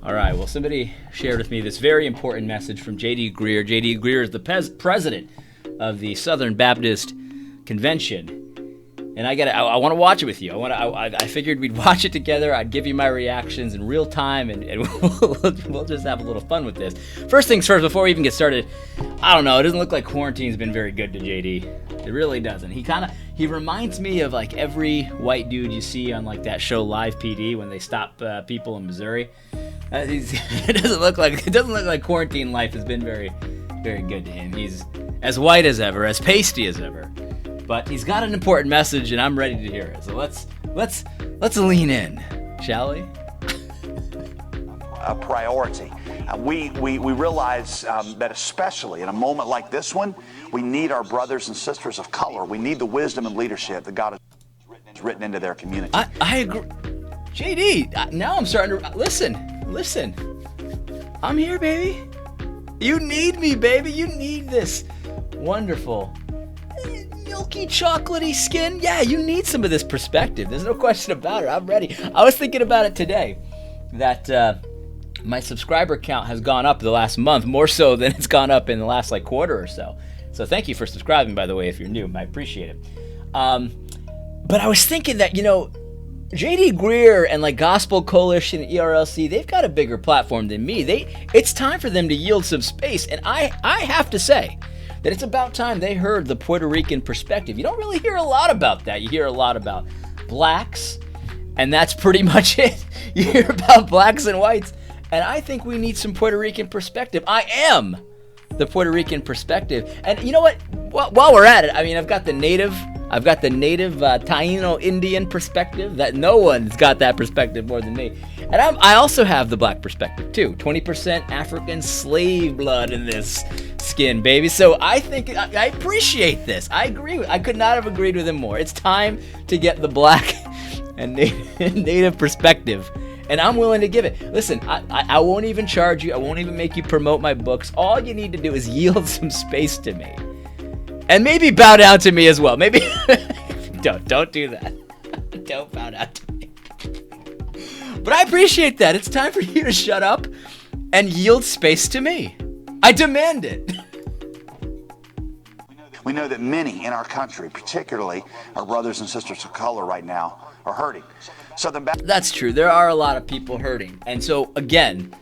All right, well, somebody shared with me this very important message from J.D. Greer. J.D. Greer is the president of the Southern Baptist Convention. And I want to watch it with you. I figured we'd watch it together. I'd give you my reactions in real time, and we'll just have a little fun with this. First things first, before we even get started, I don't know. It doesn't look like quarantine's been very good to JD. It really doesn't. He reminds me of like every white dude you see on like that show Live PD when they stop people in Missouri. It doesn't look like quarantine life has been very, very good to him. He's as white as ever, as pasty as ever. But he's got an important message, and I'm ready to hear it. So let's lean in, shall we? A priority. We realize that especially in a moment like this one, we need our brothers and sisters of color. We need the wisdom and leadership that God has written into their community. I agree. JD, now I'm starting to listen. I'm here, baby. You need me, baby. You need this wonderful milky, chocolatey skin. Yeah, you need some of this perspective. There's no question about it. I'm ready. I was thinking about it today, that my subscriber count has gone up the last month, more so than it's gone up in the last quarter or so. So thank you for subscribing, by the way, if you're new. I appreciate it. But I was thinking that, J.D. Greer and Gospel Coalition and ERLC, they've got a bigger platform than me. It's time for them to yield some space. And I have to say that it's about time they heard the Puerto Rican perspective. You don't really hear a lot about that. You hear a lot about blacks, and that's pretty much it. You hear about blacks and whites, and I think we need some Puerto Rican perspective. I am the Puerto Rican perspective. And you know what? While we're at it, I've got the native Taino Indian perspective. That no one's got that perspective more than me. And I also have the black perspective too. 20% African slave blood in this skin, baby. So I think I appreciate this. I agree. I could not have agreed with him more. It's time to get the black and native perspective. And I'm willing to give it. Listen, I won't even charge you. I won't even make you promote my books. All you need to do is yield some space to me. And maybe bow down to me as well. Maybe don't do that. Don't bow down to me. But I appreciate that. It's time for you to shut up and yield space to me. I demand it. We know that many in our country, particularly our brothers and sisters of color right now, are hurting. That's true. There are a lot of people hurting. And so, again,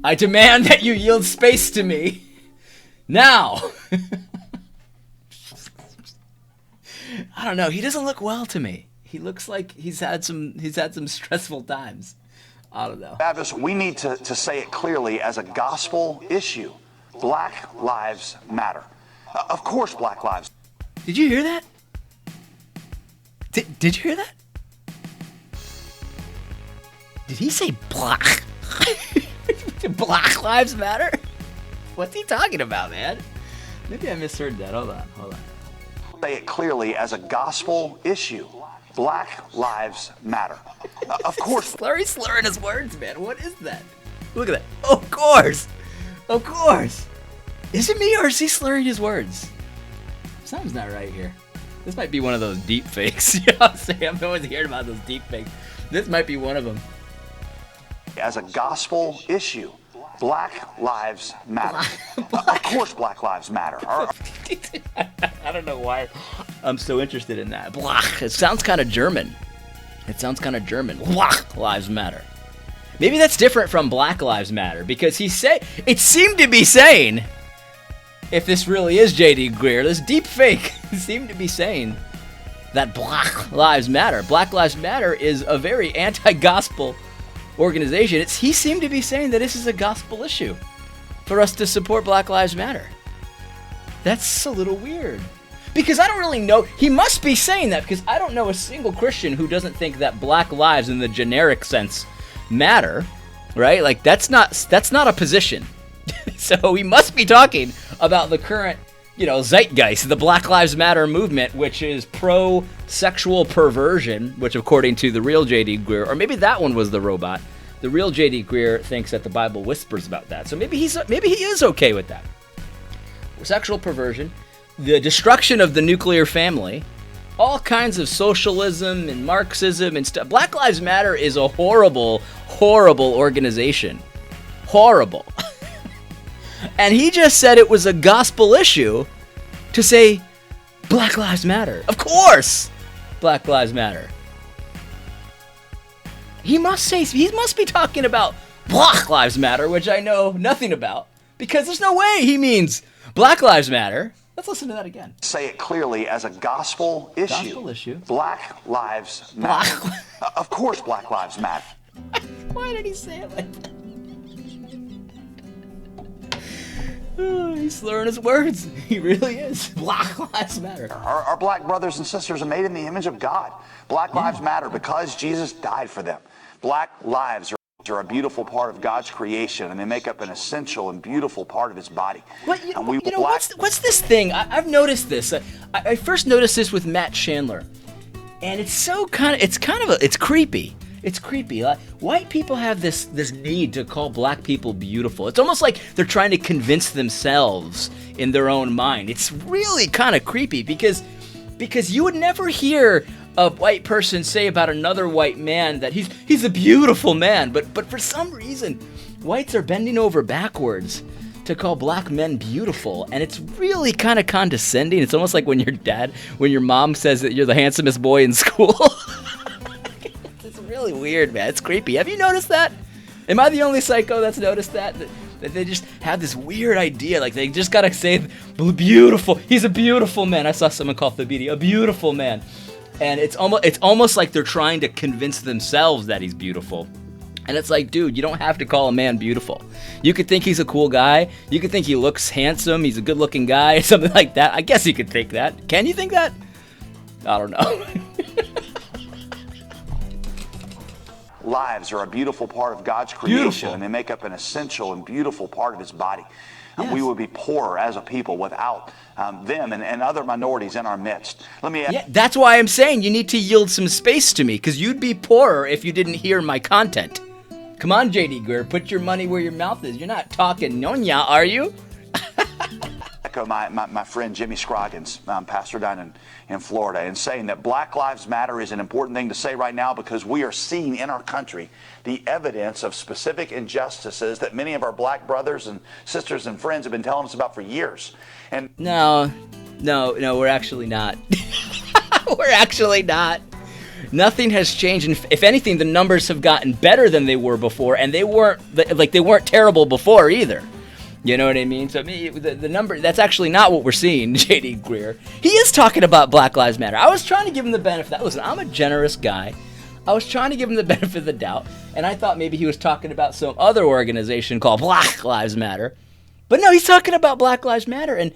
I demand that you yield space to me now. I don't know. He doesn't look well to me. He looks like he's had some stressful times. I don't know. Baptists, we need to say it clearly as a gospel issue. Black lives matter. Of course, black lives. Did you hear that? Did you hear that? Did he say black? Black lives matter? What's he talking about, man? Maybe I misheard that. Hold on. Say it clearly as a gospel issue. Black lives matter. Of course. He's slurring his words, man. What is that? Look at that. Of course. Is it me or is he slurring his words? Something's not right here. This might be one of those deep fakes. You know what I'm saying? I'm always hearing about those deep fakes. This might be one of them. As a gospel issue, black lives matter. Of course, black lives matter. I don't know why I'm so interested in that. Blach. It sounds kind of German. Blach lives matter. Maybe that's different from Black Lives Matter, because it seemed to be saying, if this really is J.D. Greer, this deep fake seemed to be saying that Black Lives Matter. Black Lives Matter is a very anti-gospel organization. He seemed to be saying that this is a gospel issue for us to support Black Lives Matter. That's a little weird. Because I don't really know. He must be saying that, because I don't know a single Christian who doesn't think that black lives in the generic sense matter, right? That's not a position. So he must be talking about the current, zeitgeist, the Black Lives Matter movement, which is pro-sexual perversion, which according to the real J.D. Greer, or maybe that one was the robot, the real J.D. Greer thinks that the Bible whispers about that. So maybe he is okay with that. Sexual perversion, the destruction of the nuclear family, all kinds of socialism and Marxism and stuff. Black Lives Matter is a horrible, horrible organization. Horrible. And he just said it was a gospel issue to say Black Lives Matter. Of course, Black Lives Matter. He must be talking about Black Lives Matter, which I know nothing about, because there's no way he means Black Lives Matter. Let's listen to that again. Say it clearly as a gospel issue. Gospel issue. Black lives matter. Of course Black lives matter. Why did he say it like that? Oh, he's slurring his words. He really is. Black lives matter. Our black brothers and sisters are made in the image of God. Black lives matter because Jesus died for them. Black lives are a beautiful part of God's creation, and they make up an essential and beautiful part of his body. What's this thing? I've noticed this. I first noticed this with Matt Chandler, and it's creepy. It's creepy. White people have this need to call black people beautiful. It's almost like they're trying to convince themselves in their own mind. It's really kind of creepy because you would never hear a white person say about another white man that he's a beautiful man, but for some reason whites are bending over backwards to call black men beautiful, and it's really kind of condescending. It's almost like when your mom says that you're the handsomest boy in school. It's really weird, man. It's creepy. Have you noticed that? Am I the only psycho that's noticed that they just have this weird idea, like they just gotta say beautiful. He's a beautiful man. I saw someone call Thabiti a beautiful man. And it's almost like they're trying to convince themselves that he's beautiful. And it's like, dude, you don't have to call a man beautiful. You could think he's a cool guy. You could think he looks handsome. He's a good-looking guy, something like that. I guess you could think that. Can you think that? I don't know. Lives are a beautiful part of God's creation, and they make up an essential and beautiful part of his body. Yes. We would be poorer as a people without them and other minorities in our midst. That's why I'm saying you need to yield some space to me, because you'd be poorer if you didn't hear my content. Come on, J.D. Greer, put your money where your mouth is. You're not talking Nonya, are you? Echo my friend Jimmy Scroggins, pastor down in Florida, and saying that Black Lives Matter is an important thing to say right now, because we are seeing in our country the evidence of specific injustices that many of our black brothers and sisters and friends have been telling us about for years. And No, we're actually not. We're actually not. Nothing has changed, and if anything, the numbers have gotten better than they were before, and they weren't terrible before either. You know what I mean? So the number, that's actually not what we're seeing, J.D. Greer. He is talking about Black Lives Matter. I was trying to give him the benefit. Listen, I'm a generous guy. I was trying to give him the benefit of the doubt, and I thought maybe he was talking about some other organization called Black Lives Matter. But no, he's talking about Black Lives Matter, and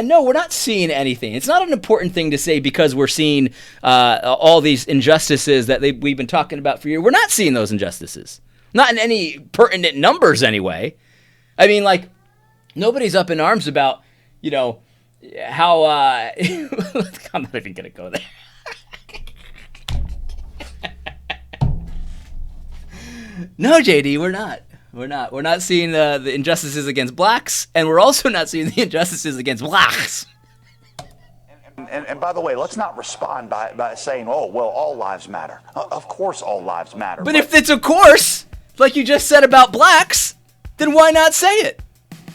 no, we're not seeing anything. It's not an important thing to say because we're seeing all these injustices that we've been talking about for years. We're not seeing those injustices. Not in any pertinent numbers anyway. I mean, like, nobody's up in arms about, how, I'm not even going to go there. No, JD, we're not. We're not seeing the injustices against blacks, and we're also not seeing the injustices against blacks. And by the way, let's not respond by saying, oh, well, all lives matter. Of course all lives matter. But if it's of course, like you just said about blacks, then why not say it?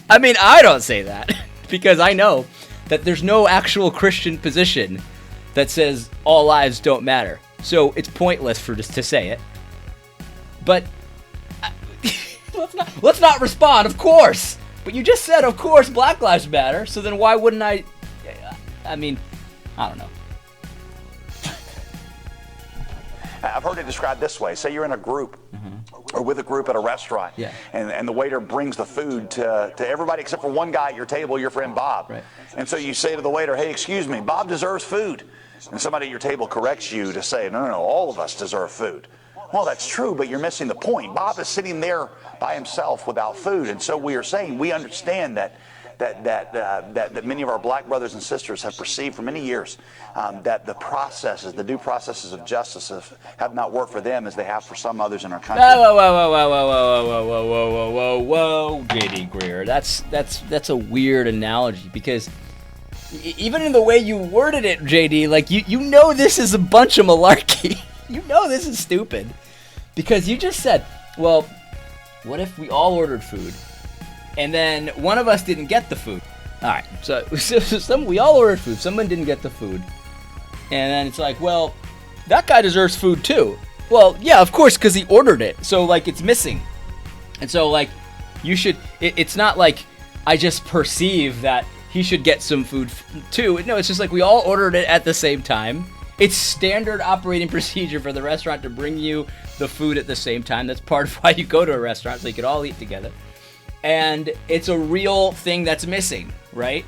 I mean, I don't say that because I know that there's no actual Christian position that says all lives don't matter. So it's pointless to say it. But let's not respond, of course. But you just said, of course, Black Lives Matter. So then why wouldn't I? I mean, I don't know. I've heard it described this way. Say you're in a group or with a group at a restaurant, and the waiter brings the food to everybody except for one guy at your table, your friend Bob. Right. And so you say to the waiter, hey, excuse me, Bob deserves food. And somebody at your table corrects you to say, no, all of us deserve food. Well, that's true, but you're missing the point. Bob is sitting there by himself without food. And so we are saying we understand that many of our black brothers and sisters have perceived for many years that the due processes of justice have not worked for them as they have for some others in our country. Whoa, J.D. Greer. That's a weird analogy because even in the way you worded it, J.D., like you know this is a bunch of malarkey. You know this is stupid because you just said well, what if we all ordered food, and then one of us didn't get the food? All right, so we all ordered food. Someone didn't get the food, and then it's like, well, that guy deserves food too. Well, yeah, of course, because he ordered it. So like, it's missing, and so like, you should. It's not like I just perceive that he should get some food too. No, it's just like we all ordered it at the same time. It's standard operating procedure for the restaurant to bring you the food at the same time. That's part of why you go to a restaurant, so you can all eat together. And it's a real thing that's missing, right?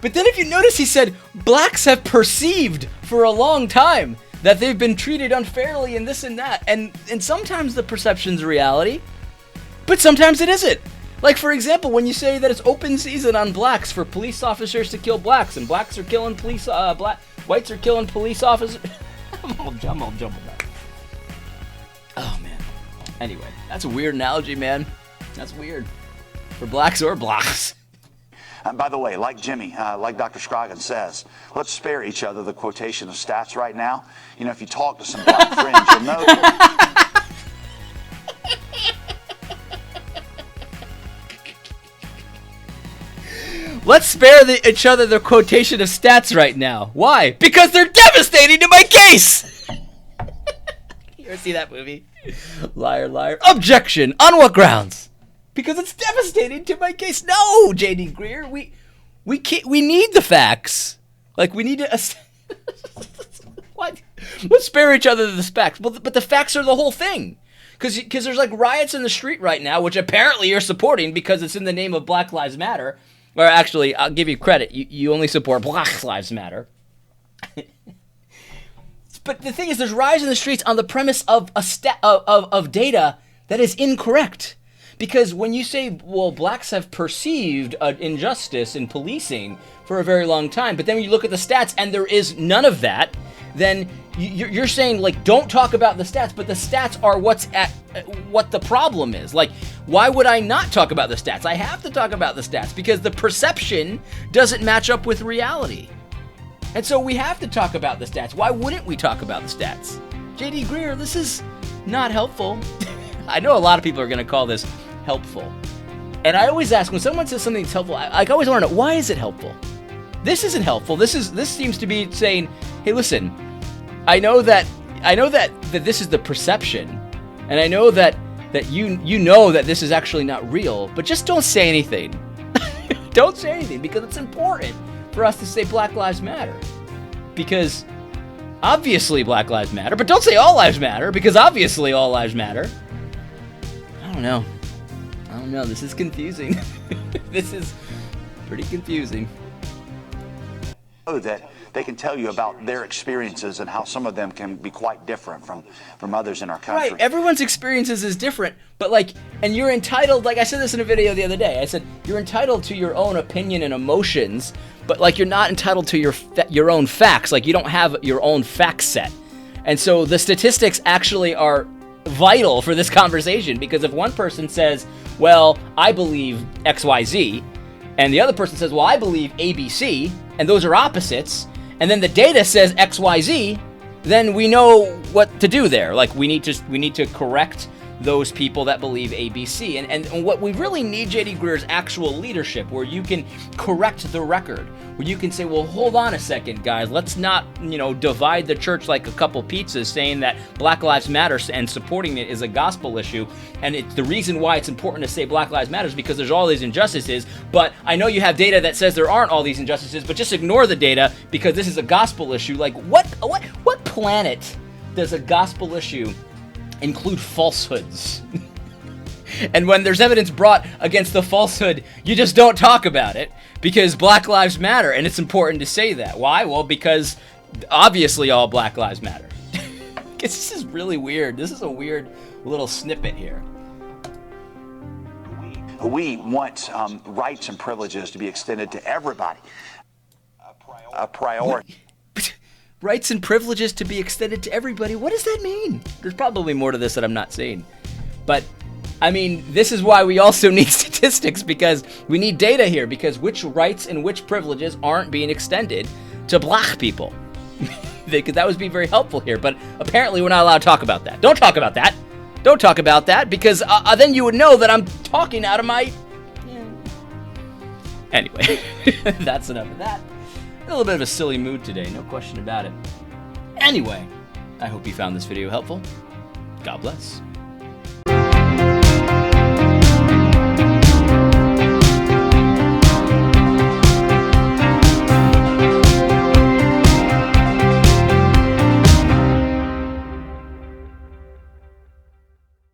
But then if you notice, he said, blacks have perceived for a long time that they've been treated unfairly and this and that. And sometimes the perception's reality, but sometimes it isn't. Like, for example, when you say that it's open season on blacks for police officers to kill blacks, and blacks are killing police, whites are killing police officers. I'm all jumbled up. Oh, man. Anyway, that's a weird analogy, man. That's weird. For blacks or blacks. By the way, like Jimmy, like Dr. Scroggins says, let's spare each other the quotation of stats right now. You know, if you talk to some black friends, you'll know. Let's spare each other the quotation of stats right now. Why? Because they're devastating to my case! You ever see that movie? Liar, liar. Objection! On what grounds? Because it's devastating to my case. No, J.D. Greer, we need the facts. Like, we need to... What? Let's spare each other the facts. But the facts are the whole thing. Because there's like riots in the street right now, which apparently you're supporting because it's in the name of Black Lives Matter. Or actually, I'll give you credit. You only support Black Lives Matter. But the thing is, there's riots in the streets on the premise of of data that is incorrect. Because when you say, well, blacks have perceived an injustice in policing for a very long time, but then when you look at the stats and there is none of that, then you're saying, like, don't talk about the stats, but the stats are what the problem is. Like, why would I not talk about the stats? I have to talk about the stats because the perception doesn't match up with reality. And so we have to talk about the stats. Why wouldn't we talk about the stats? J.D. Greer, this is not helpful. I know a lot of people are going to call this helpful. And I always ask, when someone says something's helpful, I always want to know, why is it helpful? This isn't helpful. This seems to be saying, hey, listen, I know that this is the perception, and I know that you know that this is actually not real, but just don't say anything. Don't say anything, because it's important for us to say Black Lives Matter. Because obviously Black Lives Matter, but don't say all lives matter, because obviously all lives matter. I don't know. This is confusing. This is pretty confusing. That they can tell you about their experiences and how some of them can be quite different from others in our country. Right, everyone's experiences is different, but and you're entitled, like I said this in a video the other day, I said, you're entitled to your own opinion and emotions, but you're not entitled to your own facts. Like, you don't have your own fact set. And so the statistics actually are vital for this conversation, because if one person says, well, I believe XYZ, and the other person says, well, I believe ABC, and those are opposites, and then the data says XYZ, then we know what to do there. Like, we need to correct those people that believe ABC. And what we really need, J.D. Greer, is actual leadership, where you can correct the record, where you can say, well, hold on a second, guys, let's not, divide the church like a couple pizzas, saying that Black Lives Matter and supporting it is a gospel issue. And the reason why it's important to say Black Lives Matter is because there's all these injustices, but I know you have data that says there aren't all these injustices, but just ignore the data because this is a gospel issue. Like, what planet does a gospel issue include falsehoods? And when there's evidence brought against the falsehood, you just don't talk about it because Black Lives Matter, and it's important to say that. Why? Well, because obviously all Black Lives matter. This is really weird. This is a weird little snippet here. We want rights and privileges to be extended to everybody. A priority. Rights and privileges to be extended to everybody. What does that mean? There's probably more to this that I'm not seeing. But, I mean, this is why we also need statistics, because we need data here, because which rights and which privileges aren't being extended to black people. That would be very helpful here, but apparently we're not allowed to talk about that. Don't talk about that. Don't talk about that, because then you would know that I'm talking out of my... Anyway, that's enough of that. A little bit of a silly mood today, no question about it. Anyway, I hope you found this video helpful. God bless.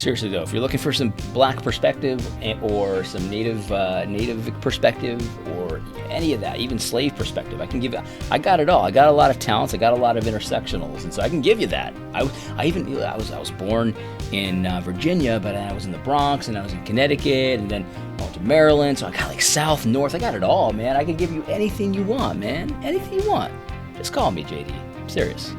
Seriously though, if you're looking for some black perspective or some native perspective or any of that, even slave perspective, I can give you. I got it all. I got a lot of talents. I got a lot of intersectionals, and so I can give you that. I was born in Virginia, but I was in the Bronx, and I was in Connecticut, and then I went to Maryland. So I got like south, north. I got it all, man. I can give you anything you want, man. Anything you want. Just call me, JD. I'm serious.